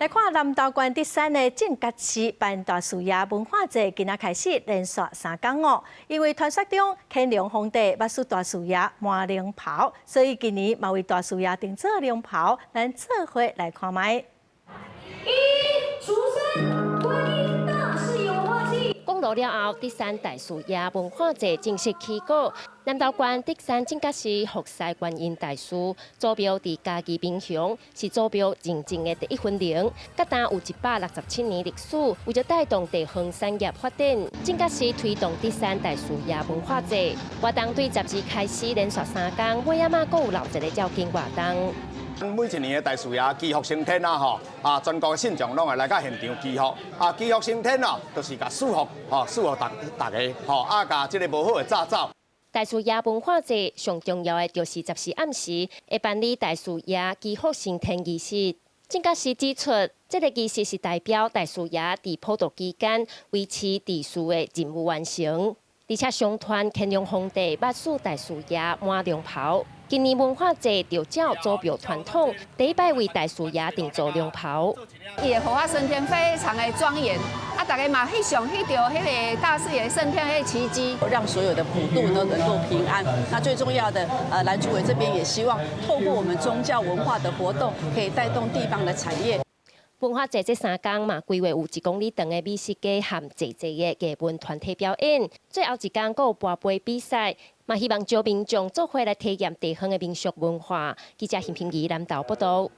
来看南投县第三的正觉市办大树爷文化节，今仔开始连续3天哦。因为传说中乾隆皇帝捌输大树爷换龙袍，所以今年嘛为大树爷定做龙袍，咱做伙来看卖。出生观音大士有默契。公路了后，第三大树爷文化节正式起稿。南投县第三正觉市福西观音大师祖庙伫嘉义民雄，是祖庙认证的第一分灵，甲担有167年历史。为了带动地方产业发展，正觉市推动第三大树爷文化节。活动对10日开始连续3天，尾仔嘛阁有6一个照经活动。每一年的大树爷祈福升天全国的信众拢会来到现场祈福，祈福升天就是甲祝福，祝福大家，甲这个无好的早走。大树爷文化节上重要的就是10时暗时会办理大树爷祈福升天仪式。正觉市指出，这个仪式是代表大树爷伫普渡期间维持秩序的任务完成，而且相传乾隆皇帝捌输大树爷换龙袍。今年文化节就照祖庙传统，第一摆为大树爷定做龙袍。伊的护法升天非常的庄严，大家嘛翕相翕到迄个大士爷升天的奇迹，让所有的普渡都能够平安。那最重要的，蓝主委这边也希望透过我们宗教文化的活动，可以带动地方的产业。文化节这3天嘛，规划有1公里长的美食街和济的艺文团体表演，最后1天阁有拔杯比赛，嘛希望招民众做伙来体验地方的民俗文化。记者邢平仪南投报道。